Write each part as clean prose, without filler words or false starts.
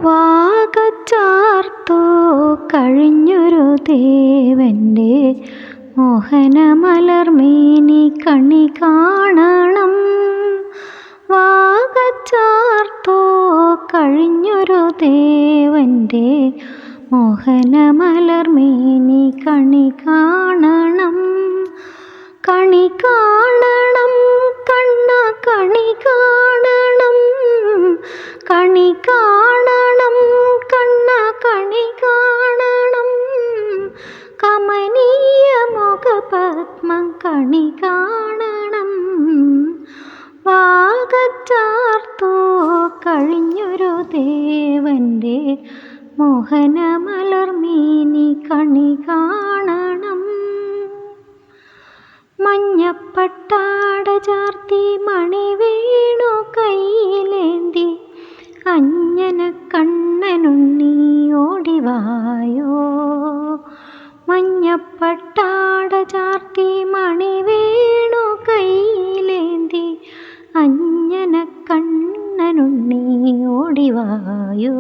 വാകച്ചാർത്തു കഴിഞ്ഞൊരു ദേവൻ്റെ മോഹനമലർമേനി കണി കാണണം. വാകച്ചാർത്തു കഴിഞ്ഞൊരു ദേവൻ്റെ മോഹനമലർമേനി കണി കാണണം. കണി കാണണം കണ്ണ കണി കാണണം. കണി കാണണം കണ്ണ കണി കാണണം. കമനീയ മുഖപത്മം കണി കാണണം. വാകച്ചാർത്തു കഴിഞ്ഞൊരു ദേവൻ്റെ മോഹനമലർമേനി കണി കാണണം. മഞ്ഞപ്പട്ടാട ചാർത്തി മണിവേണു കയ്യിലേന്തി അഞ്ജനക്കണ്ണനുണ്ണി ഓടിവായോ. മഞ്ഞപ്പട്ടാട ചാർത്തി മണിവേണു കയ്യിലേന്തി അഞ്ജനക്കണ്ണനുണ്ണി ഓടിവായോ.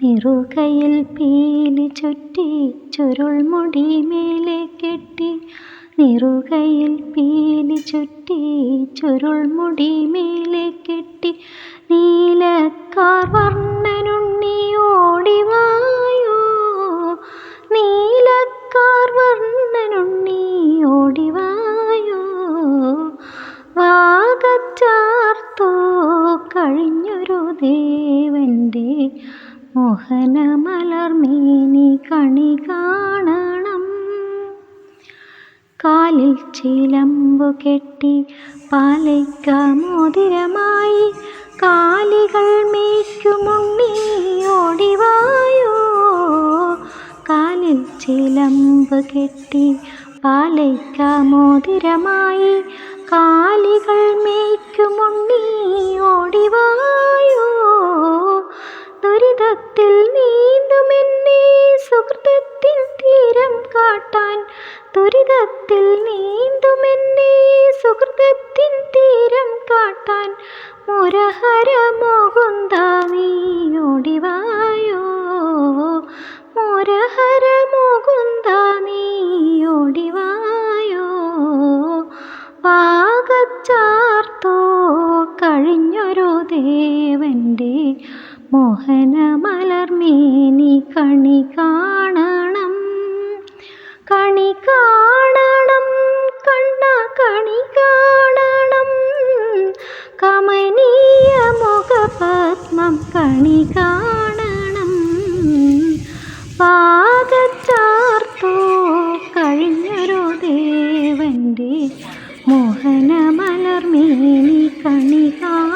നിറുകയിൽ പീലി ചുറ്റി ചുരുൾമുടി മേലെ കെട്ടി. നിറുകയിൽ പീലി ചുറ്റി ചുരുൾമുടി മേലെ കെട്ടി. നീലക്കാർ വർണ്ണനുണ്ണി ഓടിവായോ. നീലക്കാർ വർണ്ണനുണ്ണി ഓടിവായോ. വാകച്ചാർത്തു കഴിഞ്ഞൊരു ദേവൻ്റെ മോഹനമലർമേനി കണി കാണണം. കാലിൽ ചിലമ്പു കെട്ടി പാലയ്ക്കാമോതിരമായി കാലികൾ മേയ്ക്കുമുണ്ണി ഓടിവായോ. കാലിൽ ചിലമ്പ് കെട്ടി പാലയ്ക്കാമോതിരമായി കാലികൾ മേയ്ക്കുമുണ്ണി ഓടിവായോ. ദുരിതത്തിൽ നീന്തുമെന്നേ സുഹൃതത്തിൻ തീരം കാട്ടാൻ. ദുരിതത്തിൽ നീന്തുമെന്നേ സുഹൃതത്തിൻ തീരം കാട്ടാൻ. മുരഹര മുകുന്ദ നീ ഓടിവായോ. മുരഹര മുകുന്ദ നീ ഓടിവായോ. വാകച്ചാർത്തു കഴിഞ്ഞൊരു ദേവൻ്റെ മോഹനമലർമേനി കണി കാണണം. കണി കാണണം കണ്ണ കണി കാണണം. കമനീയ മുഖപത്മം കണി കാണണം. വാകച്ചാർത്തു കഴിഞ്ഞൊരു ദേവൻ്റെ മോഹനമലർമേനി കണി കാണണം.